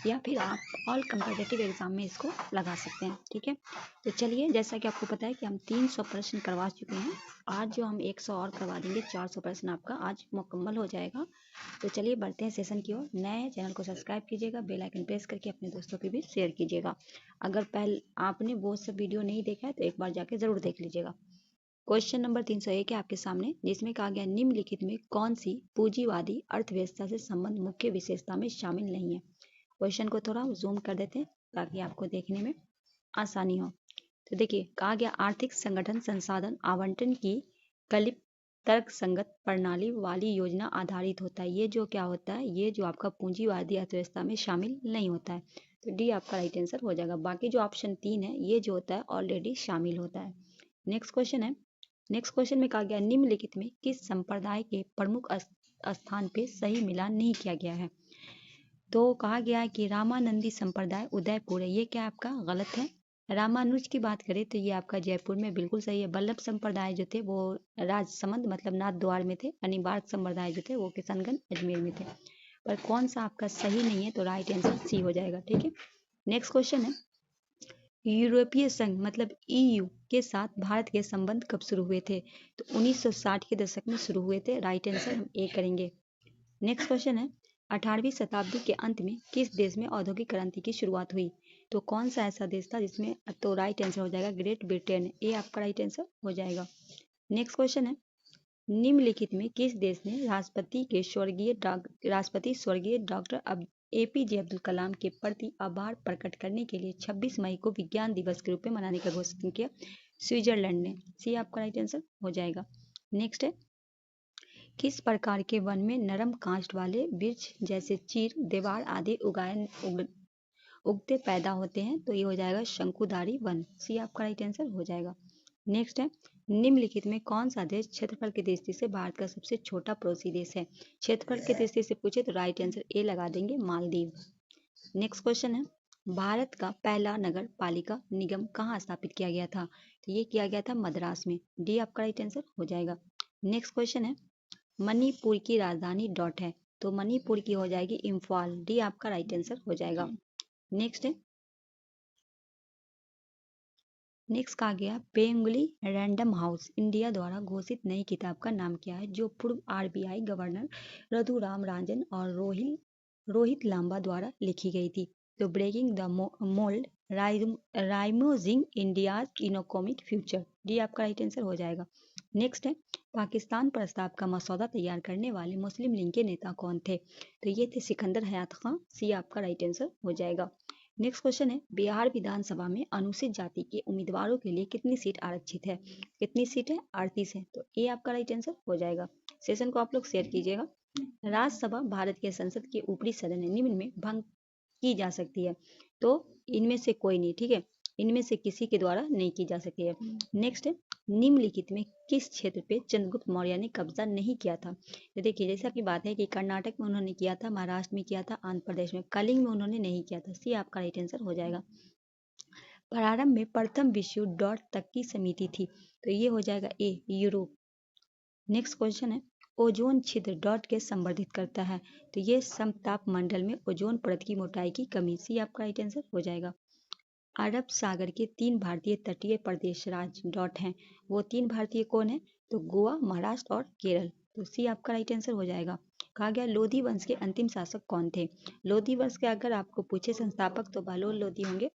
या फिर आप ऑल कम्पिटिटिव एग्जाम में इसको लगा सकते हैं। ठीक है, तो चलिए, जैसा कि आपको पता है कि हम 300 प्रश्न करवा चुके हैं, आज जो हम 100 और करवा देंगे, 400 प्रश्न आपका आज मुकम्मल हो जाएगा। तो चलिए बढ़ते हैं सेशन की ओर। नए चैनल को सब्सक्राइब कीजिएगा, बेल आइकन प्रेस करके अपने दोस्तों के भी शेयर कीजिएगा। अगर पहले आपने वो सब वीडियो नहीं देखा है तो एक बार जाके जरूर देख लीजिएगा। क्वेश्चन नंबर 301 है आपके सामने, जिसमें कहा गया निम्नलिखित में कौन सी पूंजीवादी अर्थव्यवस्था से संबंध मुख्य विशेषता में शामिल नहीं है। क्वेश्चन को थोड़ा जूम कर देते हैं ताकि आपको देखने में आसानी हो। तो देखिए, कहा गया आर्थिक संगठन संसाधन आवंटन की कलिप तर्क संगत प्रणाली वाली योजना आधारित होता है। ये जो क्या होता है, ये जो आपका पूंजीवादी अर्थव्यवस्था में शामिल नहीं होता है। तो डी आपका राइट आंसर हो जाएगा। बाकी जो ऑप्शन 3 है, ये जो होता है ऑलरेडी शामिल होता है। नेक्स्ट क्वेश्चन है, नेक्स्ट क्वेश्चन में कहा गया निम्नलिखित में किस संप्रदाय के प्रमुख स्थान पे सही मिलान नहीं किया गया है। तो कहा गया है कि रामानंदी संप्रदाय उदयपुर है, ये क्या आपका गलत है। रामानुज की बात करें तो ये आपका जयपुर में बिल्कुल सही है। वल्लभ संप्रदाय जो थे वो राजसमंद मतलब नाथ द्वार में थे। अनिवार्य संप्रदाय जो थे वो किशनगंज अजमेर में थे। पर कौन सा आपका सही नहीं है, तो राइट आंसर सी हो जाएगा। ठीक है, नेक्स्ट क्वेश्चन है, यूरोपीय संघ मतलब ईयू के साथ भारत के संबंध कब शुरू हुए थे। तो 1960 के दशक में शुरू हुए थे। राइट आंसर हम ए करेंगे। नेक्स्ट क्वेश्चन है, 18वीं शताब्दी के अंत में किस देश में औद्योगिक क्रांति की शुरुआत हुई। तो कौन सा ऐसा देश था जिसमें, तो राइट आंसर हो जाएगा ग्रेट ब्रिटेन। ए आपका राइट आंसर हो जाएगा। नेक्स्ट क्वेश्चन है, निम्नलिखित में किस देश ने राष्ट्रपति स्वर्गीय डॉक्टर एपीजे अब्दुल कलाम के प्रति आभार प्रकट करने के लिए 26 मई को विज्ञान दिवस के रूप में मनाने का घोषणा किया। स्विट्जरलैंड ने। सी आपका राइट आंसर हो जाएगा। नेक्स्ट है, किस प्रकार के वन में नरम काष्ठ वाले वृक्ष जैसे चीड़, देवार आदि उगते पैदा होते हैं। तो ये हो जाएगा शंकुधारी वन। सी आपका राइट आंसर हो जाएगा। नेक्स्ट है, निम्नलिखित में कौन सा देश क्षेत्रफल की दृष्टि से भारत का सबसे छोटा पड़ोसी देश है। क्षेत्रफल की दृष्टि से पूछे तो राइट आंसर ए लगा देंगे, मालदीव। नेक्स्ट क्वेश्चन है, भारत का पहला नगर पालिका निगम कहाँ स्थापित किया गया था। तो ये किया गया था मद्रास में। डी आपका राइट आंसर हो जाएगा। नेक्स्ट क्वेश्चन है, मणिपुर की राजधानी डॉट है। तो मणिपुर की हो जाएगी इम्फाल। डी आपका राइट आंसर हो जाएगा। नेक्स्ट है, नेक्स्ट कहा गया बेंगली रैंडम हाउस इंडिया द्वारा घोषित नई किताब का नाम क्या है, जो पूर्व आरबीआई गवर्नर रघुराम राजन और रोहित लांबा द्वारा लिखी गई थी। तो breaking the mould reimagining India economic future. D आपका राइट आंसर हो जाएगा। नेक्स्ट है, पाकिस्तान प्रस्ताव का मसौदा तैयार करने वाले मुस्लिम लीग के नेता कौन थे। तो ये थे सिकंदर हयात खां। सी आपका राइट आंसर हो जाएगा। नेक्स्ट क्वेश्चन है, बिहार विधानसभा में अनुसूचित जाति के उम्मीदवारों के लिए कितनी सीट आरक्षित है। कितनी सीट है, 38 है। तो ए आपका राइट आंसर हो जाएगा। सेशन को आप लोग शेयर कीजिएगा। राज्यसभा भारत के संसद के ऊपरी सदन है, निम्न में भंग की जा सकती है। तो इनमें से कोई नहीं। ठीक है, इनमें से किसी के द्वारा नहीं की जा सकती है। नेक्स्ट है, निम्नलिखित में किस क्षेत्र पे चंद्रगुप्त मौर्य ने कब्जा नहीं किया था। तो देखिए, जैसे आपकी बात है कि कर्नाटक में उन्होंने किया था, महाराष्ट्र में किया था, आंध्र प्रदेश में, कलिंग में उन्होंने नहीं किया था। सी आपका राइट आंसर हो जाएगा। प्रारंभ में प्रथम विश्व डॉट तक की समिति थी। तो ये हो जाएगा ए, यूरोप। नेक्स्ट क्वेश्चन है, ओजोन छिद्र डॉट के संवर्धित करता है। तो ये समताप मंडल में ओजोन परत की मोटाई की कमी। सी आपका राइट आंसर हो जाएगा। अरब सागर के 3 भारतीय तटीय प्रदेश राज्य डॉट हैं। वो 3 भारतीय कौन है, तो गोवा, महाराष्ट्र और केरल। तो सी आपका राइट आंसर हो जाएगा। कहा गया लोधी वंश के अंतिम शासक कौन थे। लोधी वंश के अगर आपको पूछे संस्थापक तो बहलोल लोधी होंगे।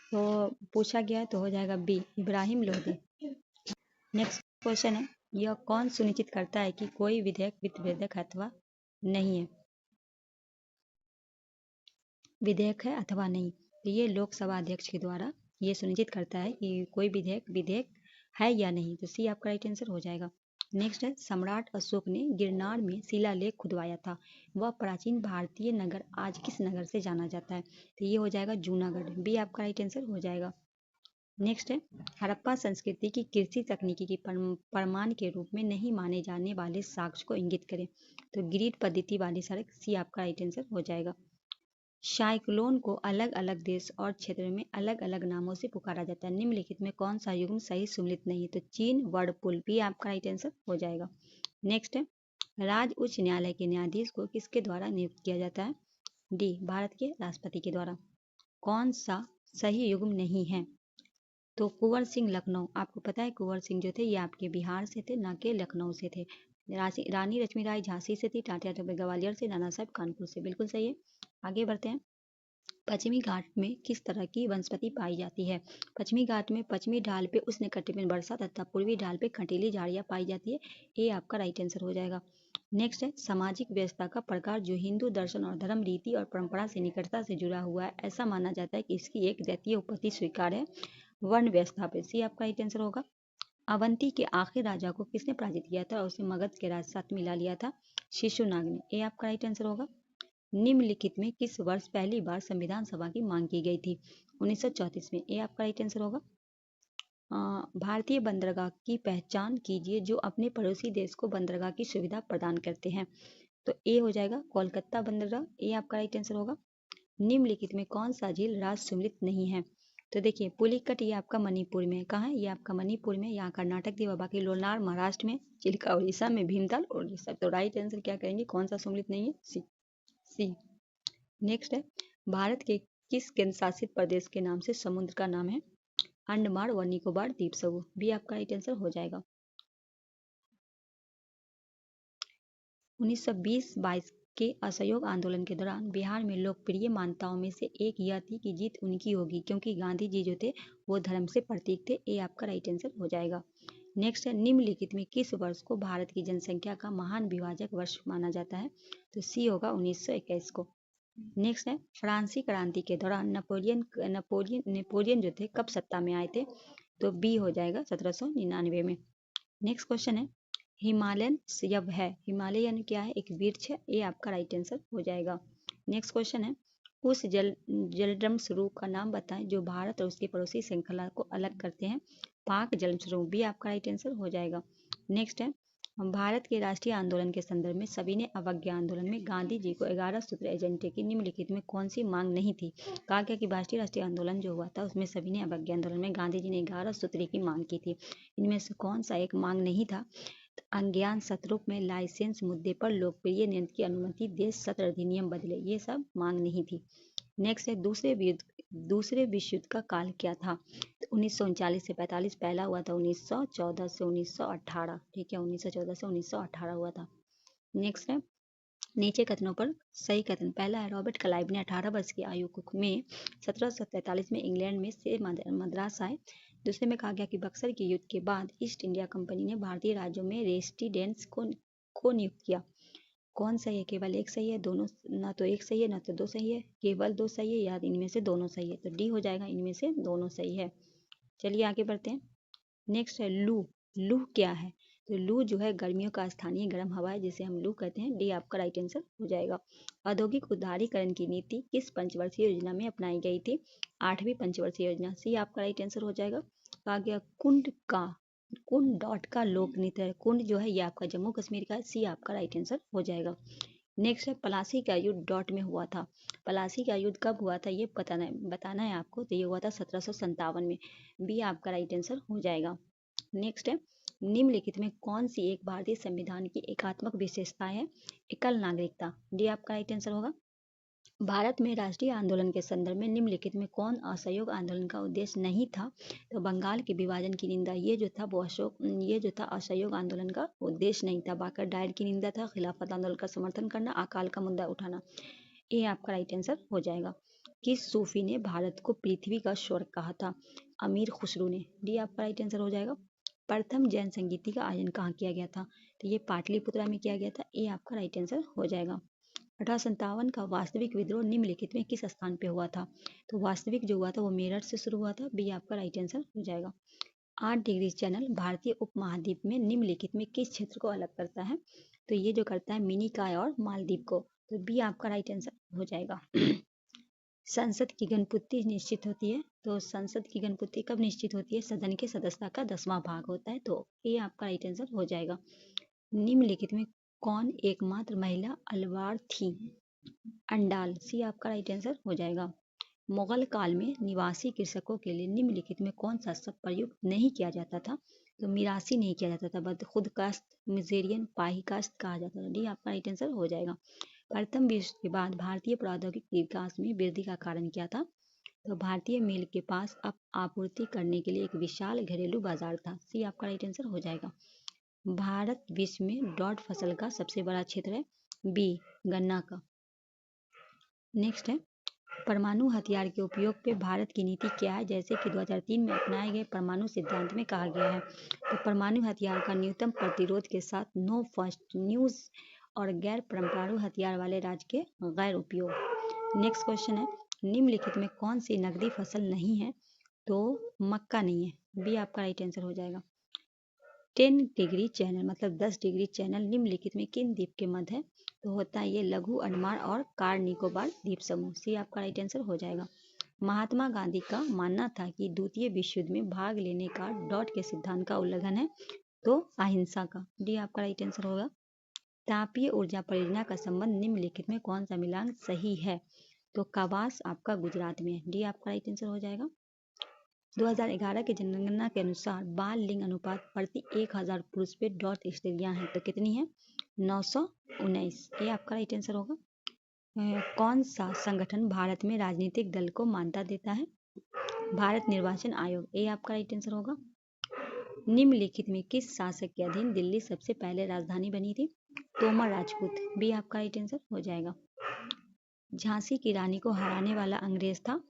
तो पूछा गया तो हो जाएगा B, Ibrahim Lodi. Next question है, यह कौन सुनिश्चित करता है कि कोई विधेयक वित्त विधेयक अथवा नहीं है, विधेयक है अथवा नहीं। तो ये लोकसभा अध्यक्ष के द्वारा ये सुनिश्चित करता है कि कोई विधेयक है या नहीं। तो सी आपका राइट आंसर हो जाएगा। नेक्स्ट है, सम्राट अशोक ने गिरनार में शिलालेख खुदवाया था। वह प्राचीन भारतीय नगर आज किस नगर से जाना जाता है। तो ये हो जाएगा जूनागढ़। बी आपका राइट आंसर हो जाएगा। नेक्स्ट है, हड़प्पा संस्कृति की कृषि तकनीकी की प्रमाण के रूप में नहीं माने जाने वाले साक्ष्य को इंगित करें। तो ग्रिड पद्धति वाली सड़क। सी आपका राइट आंसर हो जाएगा। साइक्लोन को अलग अलग देश और क्षेत्र में अलग अलग नामों से पुकारा जाता है। निम्नलिखित में कौन सा युग्म सही सुमेलित नहीं है। तो चीन वर्डपुल। भी आपका राइट आंसर हो जाएगा। नेक्स्ट है, राज्य उच्च न्यायालय के न्यायाधीश को किसके द्वारा नियुक्त किया जाता है? डी, भारत के राष्ट्रपति के द्वारा। कौन सा सही युग्म नहीं है? तो कुंवर सिंह लखनऊ, आपको पता है कुंवर सिंह जो थे ये आपके बिहार से थे, ना कि लखनऊ से थे। रानी लक्ष्मीबाई झांसी से थी, टाटा टोपे ग्वालियर से, नाना साहब कानपुर से। बिल्कुल सही है। आगे बढ़ते हैं। पश्चिमी घाट में किस तरह की वनस्पति पाई जाती है? पश्चिमी घाट में पश्चिमी ढाल पे उष्णकटिबंधीय वर्षा तथा पूर्वी ढाल पे कंटीली झाड़ियां पाई जाती है। ये आपका राइट आंसर हो जाएगा। नेक्स्ट है सामाजिक व्यवस्था का प्रकार जो हिंदू दर्शन और धर्म रीति और परंपरा से निकटता से जुड़ा हुआ है। ऐसा माना जाता है कि इसकी एक द्वितीय उत्पत्ति स्वीकार है वर्ण व्यवस्था पे। सी आपका राइट आंसर होगा। अवंती के आखिरी राजा को किसने पराजित किया था और उसे मगध के राज साथ मिला लिया था? शिशुनाग ने। ये आपका राइट आंसर होगा। निम्नलिखित में किस वर्ष पहली बार संविधान सभा की मांग की गई थी? 1934 में। ये आपका राइट आंसर होगा। भारतीय बंदरगाह की पहचान कीजिए जो अपने पड़ोसी देश को बंदरगाह की सुविधा प्रदान करते हैं। तो ए हो जाएगा कोलकाता बंदरगाह। ये आपका राइट आंसर होगा। निम्नलिखित में कौन सा झील राज सम्मिलित नहीं है? तो देखिए पुलिकट ये आपका मणिपुर में। कहाँ है? ये आपका मणिपुर में। यहाँ कर्नाटक दिया, बाकी लोनार महाराष्ट्र में, चिल्का उड़ीसा में, भीमताल उड़ीसा। तो राइट आंसर क्या करेंगे? कौन सा सम्मिलित नहीं है? सी। नेक्स्ट है भारत के किस केंद्र शासित प्रदेश के नाम से समुद्र का नाम है? अंडमान व निकोबार द्वीप समूह। भी आपका राइट आंसर हो जाएगा। 1920-22 के असहयोग आंदोलन के दौरान बिहार में लोकप्रिय मान्यताओं में से एक यह थी कि जीत उनकी होगी क्योंकि गांधी जी जो थे वो धर्म से प्रतीक थे। ये आपका राइट आंसर हो जाएगा। नेक्स्ट है निम्नलिखित में किस वर्ष को भारत की जनसंख्या का महान विभाजक वर्ष माना जाता है? तो सी होगा 1921 को। नेक्स्ट है फ्रांसी क्रांति के दौरान नेपोलियन जो थे कब सत्ता में आए थे? तो बी हो जाएगा 1799 में। नेक्स्ट क्वेश्चन है हिमालयन यव है। हिमालय यानी क्या है? एक वृक्ष है। ये आपका राइट आंसर हो जाएगा। नेक्स्ट क्वेश्चन है उस जलडमश्रू का नाम बताएं जो भारत और उसकी पड़ोसी श्रृंखला को अलग करते हैं। पाक जलडमश्रू। भी आपका राइट आंसर हो जाएगा। नेक्स्ट है भारत के राष्ट्रीय आंदोलन के संदर्भ में सविनय अवज्ञा आंदोलन में गांधी जी को 11 सूत्र एजेंडे की निम्नलिखित में कौन सी मांग नहीं थी? कहा गया कि राष्ट्रीय आंदोलन जो हुआ था उसमें सविनय अवज्ञा आंदोलन में गांधी जी ने 11 सूत्री की मांग की थी। इनमें से कौन सा एक मांग नहीं था? अज्ञान सतरूप में लाइसेंस मुद्दे पर लोकप्रिय नियंत्रण की अनुमति, देश सत्र अधिनियम बदले, ये सब मांग नहीं थी। नेक्स्ट है दूसरे विश्व युद्ध का काल क्या था? तो 1939 से 45 पहला हुआ था 1914 से 1918। ठीक है 1914 से 1918 हुआ था। नेक्स्ट है नीचे कथनों पर सही कथन। पहला है रॉबर्ट क्लाइव ने 18 वर्ष की आयु में 1743 में इंग्लैंड में से मद्रास आए। दूसरे में कहा गया कि बक्सर के युद्ध के बाद ईस्ट इंडिया कंपनी ने भारतीय राज्यों में रेसिडेंट्स को नियुक्त किया। कौन सही है? केवल एक सही है, दोनों ना तो एक सही है ना तो दो सही है, केवल दो सही है या इनमें से दोनों सही है? तो डी हो जाएगा इनमें से दोनों सही है। चलिए आगे बढ़ते हैं। नेक्स्ट है लू। लू क्या है? तो लू जो है गर्मियों का स्थानीय गर्म हवा है जिसे हम लू कहते हैं। डी आपका राइट आंसर हो जाएगा। औद्योगिक उदारीकरण की नीति किस पंचवर्षीय योजना में अपनाई गई थी? 8वीं पंचवर्षीय योजना। सी आपका राइट आंसर हो जाएगा। कहा गया कुंड डॉट का लोक नृत्य है। कुंड जो है ये आपका जम्मू कश्मीर का है। सी आपका राइट आंसर हो जाएगा। नेक्स्ट है पलासी का युद्ध डॉट में हुआ था। पलासी का युद्ध कब हुआ था ये बताना है आपको। तो ये हुआ था 1757 में। बी आपका राइट आंसर हो जाएगा। नेक्स्ट है निम्नलिखित में कौन सी एक भारतीय संविधान की एकात्मक विशेषता है? एकल नागरिकता। डी आपका राइट आंसर होगा। भारत में राष्ट्रीय आंदोलन के संदर्भ में निम्नलिखित में कौन असहयोग आंदोलन का उद्देश्य नहीं था? तो बंगाल के विभाजन की निंदा ये जो था असहयोग आंदोलन का उद्देश्य नहीं था। बाकर डायर की निंदा था, खिलाफत आंदोलन का समर्थन करना, अकाल का मुद्दा उठाना। ये आपका राइट आंसर हो जाएगा। किस सूफी ने भारत को पृथ्वी का स्वर्ग कहा था? अमीर खुसरो ने। डी आपका राइट आंसर हो जाएगा। प्रथम जैन संगीति का आयोजन कहाँ किया गया था? तो ये पाटलिपुत्रा में किया गया था। ये आपका राइट आंसर हो जाएगा। 1857 का वास्तविक विद्रोह निम्नलिखित में किस स्थान पे हुआ था? तो वास्तविक जो हुआ था वो मेरठ से शुरू हुआ था। बी आपका राइट आंसर हो जाएगा। 8 डिग्री चैनल भारतीय उपमहाद्वीप में निम्नलिखित में किस क्षेत्र को अलग करता है? तो ये जो करता है मिनिकॉय और मालदीव को। तो बी आपका राइट आंसर हो जाएगा। संसद की गणपूर्ति निश्चित होती है। तो संसद की गणपूर्ति कब निश्चित होती है? सदन के सदस्यता का 10वां भाग होता है। तो ये आपका राइट आंसर हो जाएगा। निम्नलिखित में कौन एकमात्र महिला अलवार थी? अंडाल। सी आपका राइट आंसर हो जाएगा। मुगल काल में निवासी कृषकों के लिए निम्नलिखित में कौन सा शब्द प्रयुक्त नहीं किया जाता था? तो मिरासी नहीं किया जाता था, बल्कि खुद काश्त, मिजेरियन, पाही काश्त कहा जाता था। डी आपका राइट आंसर हो जाएगा। प्रथम विश्व के बाद भारतीय प्रौद्योगिकी विकास में वृद्धि का कारण क्या था? तो भारतीय मिल के पास अब आपूर्ति करने के लिए एक विशाल घरेलू बाजार था। सी आपका राइट आंसर हो जाएगा। भारत विश्व में डॉट फसल का सबसे बड़ा क्षेत्र है। बी गन्ना का। नेक्स्ट है, परमाणु हथियार के उपयोग पे भारत की नीति क्या है? जैसे कि 2003 में अपनाए गए परमाणु सिद्धांत में कहा गया है। तो परमाणु हथियार का न्यूनतम प्रतिरोध के साथ नो फर्स्ट न्यूज और गैर परमाणु हथियार वाले राज्य के गैर उपयोग। नेक्स्ट क्वेश्चन है, निम्नलिखित में कौन सी नकदी फसल नहीं है? तो मक्का नहीं है। बी आपका राइट आंसर हो जाएगा। 10 डिग्री चैनल मतलब 10 डिग्री चैनल निम्नलिखित में किन द्वीप के मध्य है? तो होता है ये लघु अंडमान और कार निकोबार द्वीप समूह। सी आपका राइट आंसर हो जाएगा। महात्मा गांधी का मानना था कि द्वितीय विश्व युद्ध में भाग लेने का डॉट के सिद्धांत का उल्लंघन है, तो अहिंसा का। डी आपका राइट आंसर होगा। तापीय ऊर्जा परियोजना का संबंध निम्नलिखित में कौन सा मिलान सही है? तो कवास आपका गुजरात में है। डी आपका राइट आंसर हो जाएगा। 2011 की जनगणना के अनुसार बाल लिंग अनुपात प्रति 1000 पुरुष पे डॉट स्त्रियां हैं, तो कितनी है? 919। ये आपका राइट आंसर होगा। कौन सा संगठन भारत में राजनीतिक दल को मान्यता देता है? भारत निर्वाचन आयोग। ये आपका राइट आंसर होगा। निम्नलिखित में किस शासक के अधीन दिल्ली सबसे पहले राजधानी बनी थी? तोमर राजपूत। बी आपका राइट आंसर हो जाएगा। झांसी की रानी को हराने वाला अंग्रेज था?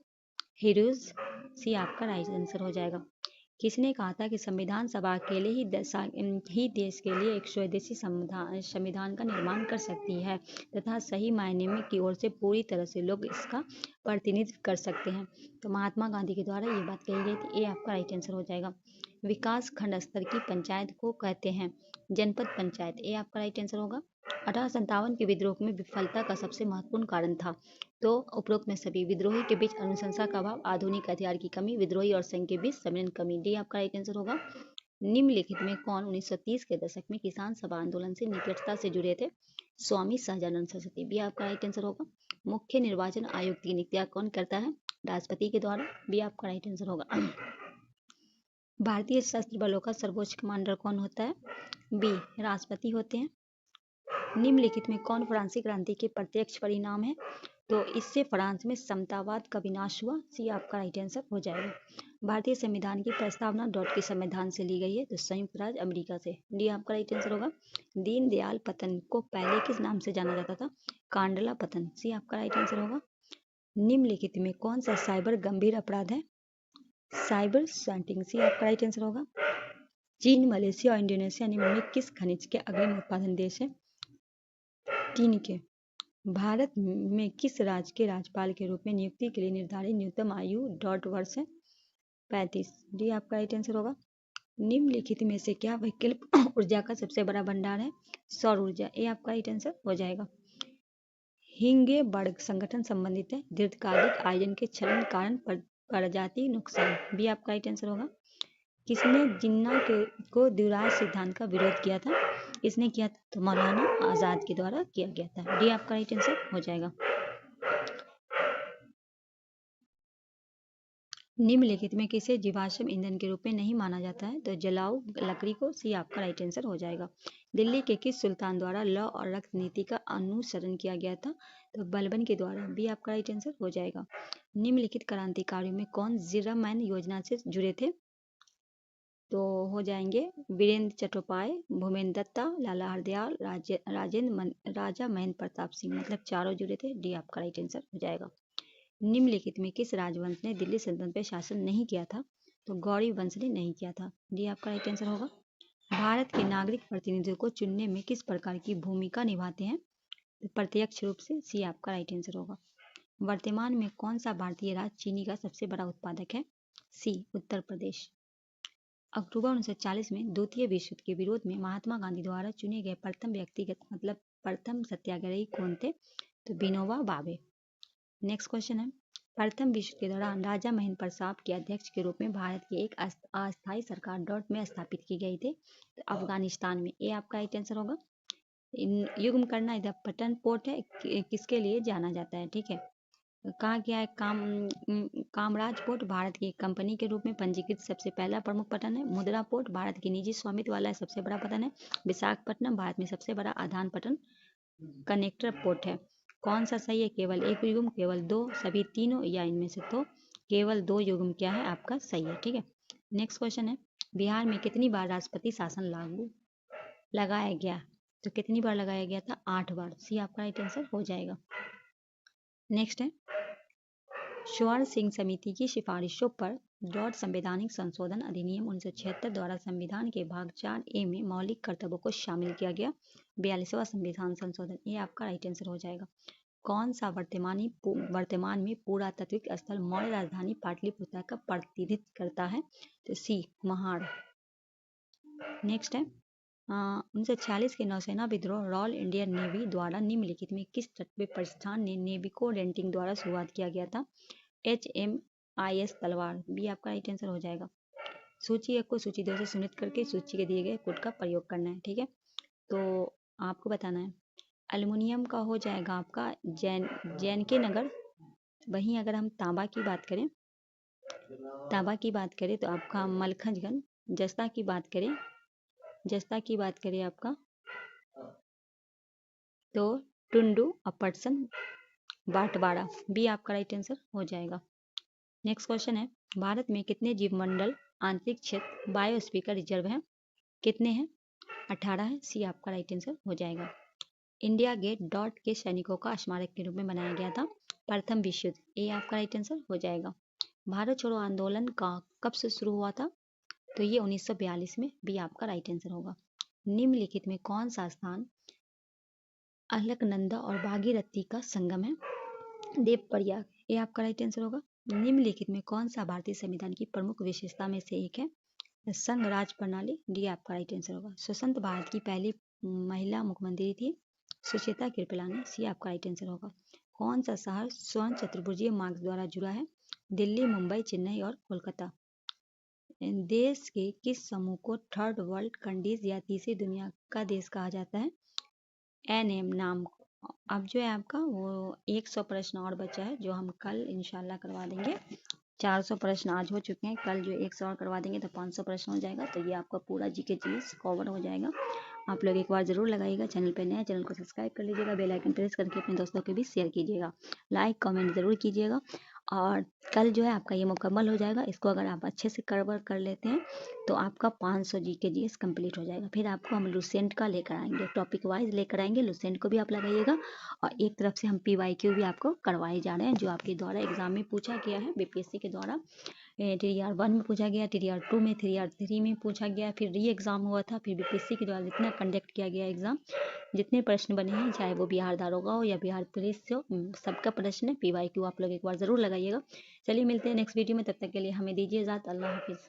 हिरोज। सी आपका राइट आंसर हो जाएगा। किसने कहा था कि संविधान सभा अकेले ही देश के लिए एक स्वदेशी संविधान का निर्माण कर सकती है तथा सही मायने में की ओर से पूरी तरह से लोग इसका प्रतिनिधित्व कर सकते हैं? तो महात्मा गांधी के द्वारा ये बात कही गई थी। ये आपका राइट आंसर हो जाएगा। विकास खंड स्तर की पंचायत को कहते हैं जनपद पंचायत। ये आपका राइट आंसर होगा। 1857 के विद्रोह में विफलता का सबसे महत्वपूर्ण कारण था? तो उपरोक्त में सभी। विद्रोही के बीच अनुशंसा का अभाव, आधुनिक हथियार की कमी, विद्रोही और संघ के बीच संमेलन कमी। डी आपका राइट आंसर होगा। निम्नलिखित में कौन 1930 के दशक में किसान सभा आंदोलन से निकटता से जुड़े थे? स्वामी सहजानंद सरस्वती। बी आपका राइट आंसर होगा। मुख्य निर्वाचन आयुक्त की नियुक्ति कौन करता है? राष्ट्रपति के द्वारा। बी आपका राइट आंसर होगा। भारतीय सशस्त्र बलों का सर्वोच्च कमांडर कौन होता है? बी राष्ट्रपति होते हैं। निम्नलिखित में कौन फ्रांसीसी क्रांति के प्रत्यक्ष परिणाम है? तो इससे फ्रांस में समतावाद का विनाश हुआ। सी आपका राइट आंसर हो जाएगा। भारतीय संविधान की प्रस्तावना डॉट के संविधान से ली गई है, तो संयुक्त राज्य अमेरिका से। डी आपका राइट आंसर होगा। दीनदयाल पतन को पहले किस नाम से जाना जाता था? कांडला पतन। सी आपका राइट आंसर होगा। निम्नलिखित में कौन सा साइबर गंभीर अपराध है? Cyber stunting. सी आपका राइट आंसर होगा। चीन, मलेशिया और इंडोनेशिया में किस खनिज के अग्रणी उत्पादन देश है? टीन के। भारत में किस राज्य के राज्यपाल के रूप में नियुक्ति के लिए निर्धारित न्यूनतम आयु डॉट वर्ष है? 35। डी आपका राइट आंसर होगा। निम्नलिखित में से क्या वैकल्पिक ऊर्जा का सबसे बड़ा भंडार है? सौर ऊर्जा। ये आपका राइट आंसर हो जाएगा। हिंगेबर्ग संगठन संबंधित है दीर्घकालिक आयोजन के क्षरण कारण प्रजाति नुकसान। बी आपका राइट आंसर होगा। किसने जिन्ना को द्विराज सिद्धांत का विरोध किया था? इसने किया था तो मौलाना आजाद के द्वारा किया गया था। डी आपका राइट आंसर हो जाएगा। निम्नलिखित में किसे जीवाश्म ईंधन के रूप में नहीं माना जाता है? तो जलाऊ लकड़ी को। सी आपका राइट आंसर हो जाएगा। दिल्ली के किस सुल्तान द्वारा लौ और रक्त नीति का अनुसरण किया गया था? तो बलबन के द्वारा। बी आपका राइट आंसर हो जाएगा। निम्नलिखित क्रांतिकारियों में कौन जीरामैन योजना से जुड़े थे? तो हो जाएंगे वीरेंद्र चट्टोपाध्याय, भूपेंद्र दत्ता, लाला हरदयाल, राजा महेंद्र प्रताप सिंह, मतलब चारों जुड़े थे। डी आपका राइट आंसर हो जाएगा। निम्नलिखित में किस राजवंश ने दिल्ली सल्तनत पर शासन नहीं किया था? तो गौरी वंश ने नहीं किया था। डी आपका राइट आंसर होगा। भारत के नागरिक प्रतिनिधियों को चुनने में किस प्रकार की भूमिका निभाते हैं? तो प्रत्यक्ष रूप से। सी आपका राइट आंसर होगा। वर्तमान में कौन सा भारतीय राज्य चीनी का सबसे बड़ा उत्पादक है? सी उत्तर प्रदेश। अक्टूबर 1940 में द्वितीय विश्व युद्ध के विरोध में महात्मा गांधी द्वारा चुने गए प्रथम व्यक्तिगत मतलब प्रथम सत्याग्रही कौन थे? तो विनोबा भावे। नेक्स्ट क्वेश्चन है, प्रथम विश्व के दौरान राजा महेंद्र प्रताप के अध्यक्ष के रूप में भारत की एक अस्थायी सरकार डॉट में स्थापित की गई थी, तो अफगानिस्तान में। ये आपका राइट आंसर होगा। युग्म करना इधर पटन पोर्ट है किसके लिए जाना जाता है? ठीक है, कहा गया है कामराज पोर्ट भारत की एक कंपनी के रूप में पंजीकृत सबसे पहला प्रमुख पटन है। मुद्रा पोर्ट भारत की निजी स्वामित्व वाला सबसे बड़ा पटन है। विशाखापट्टनम भारत में सबसे बड़ा आदान पटन कनेक्टर पोर्ट है। कौन सा सही है? केवल एक युग्म, केवल दो, सभी तीनों, या इनमें से तो केवल दो युग्म क्या है आपका सही है। ठीक है, नेक्स्ट क्वेश्चन है, बिहार में कितनी बार राष्ट्रपति शासन लागू लगाया गया? तो कितनी बार लगाया गया था? 8 बार। सी आपका राइट आंसर हो जाएगा। नेक्स्ट है, स्वर्ण सिंह समिति की सिफारिशों पर द्रढ़ संवैधानिक संशोधन अधिनियम 1976 द्वारा संविधान के भाग 4A में मौलिक कर्तव्यों को शामिल किया गया। 42वां संविधान संशोधन, ये आपका राइट आंसर हो जाएगा। कौन सा वर्तमान में पुरातात्विक स्थल मौर्य राजधानी पाटलिपुत्र का प्रतिनिधित्व करता है? तो सी महाड़। नेक्स्ट है, 1946 के नौसेना विद्रोह रॉयल इंडियन नेवी द्वारा निम्नलिखित में किस तटवीय प्रतिष्ठान ने नेविको रेंटिंग द्वारा शुरुआत किया गया था? HMIS तलवार, बी आपका राइट आंसर हो जाएगा। सूची 1 को सूची 2 से सुनित करके सूची के दिए गए कोड का प्रयोग करना है। ठीक है, तो आपको बताना है। एल्युमिनियम का हो जाएगा आपका JNK नगर। वहीं अगर हम तांबा की बात करें तो आपका मलखंजगंज। जस्ता की बात करें आपका तो टुंडू और पटसन बाटवाड़ा, बी आपका राइट आंसर हो जाएगा। नेक्स्ट क्वेश्चन है, भारत में कितने जीवमंडल आंतरिक क्षेत्र बायोस्फीयर रिजर्व हैं? कितने हैं? 18 है। सी आपका राइट आंसर हो जाएगा। इंडिया गेट डॉट के सैनिकों का स्मारक के रूप में बनाया गया था प्रथम विश्व युद्ध, ए आपका राइट आंसर हो जाएगा। भारत छोड़ो आंदोलन का कब से शुरू हुआ था? तो ये 1942 में, बी आपका राइट आंसर होगा। निम्नलिखित में कौन सा स्थान अलकनंदा और भागीरथी का संगम है? देवप्रयाग, ये आपका राइट आंसर होगा। निम्नलिखित में कौन सा भारतीय संविधान की प्रमुख विशेषता में से एक है? संघ राज प्रणाली, डी आपका राइट आंसर होगा। स्वतंत्र भारत की पहली महिला मुख्यमंत्री थी सुचेता कृपलानी, सी आपका राइट आंसर होगा। कौन सा शहर स्वर्ण चतुर्भुजीय मार्ग द्वारा जुड़ा है? दिल्ली, मुंबई, चेन्नई और कोलकाता। देश के किस समूह को थर्ड वर्ल्ड कंट्रीज या तीसरी दुनिया का देश कहा जाता है? NM नाम। अब जो है आपका वो 100 प्रश्न और बचा है जो हम कल इंशाल्लाह करवा देंगे। 400 प्रश्न आज हो चुके हैं, कल जो 100 और करवा देंगे तो 500 प्रश्न हो जाएगा। तो ये आपका पूरा जीके चीज कवर हो जाएगा। आप लोग एक बार जरूर लगाइएगा। चैनल पे नया, चैनल को सब्सक्राइब कर लीजिएगा, बेल आइकन प्रेस करके अपने दोस्तों के भी शेयर कीजिएगा, लाइक कमेंट जरूर कीजिएगा। और कल जो है आपका ये मुकम्मल हो जाएगा। इसको अगर आप अच्छे से कवर कर लेते हैं तो आपका 500 जीके जीएस कंप्लीट हो जाएगा। फिर आपको हम लुसेंट का लेकर आएंगे, टॉपिक वाइज लेकर आएंगे। लुसेंट को भी आप लगाइएगा और एक तरफ से हम PYQ भी आपको करवाए जा रहे हैं जो आपके द्वारा एग्जाम में पूछा गया है। BPSC के द्वारा TDR 1 में पूछा गया, TDR 2 में, TDR 3 में पूछा गया, फिर री एग्जाम हुआ था, फिर BPSC के द्वारा जितना कंडक्ट किया गया एग्जाम, जितने प्रश्न बने हैं, चाहे वो बिहार दारोगा हो या बिहार पुलिस हो, सबका प्रश्न है। PYQ आप लोग एक बार जरूर लगाइएगा। चलिए मिलते हैं नेक्स्ट वीडियो में, तब तक के लिए हमें दीजिए इजाजत। अल्लाह हाफिज़।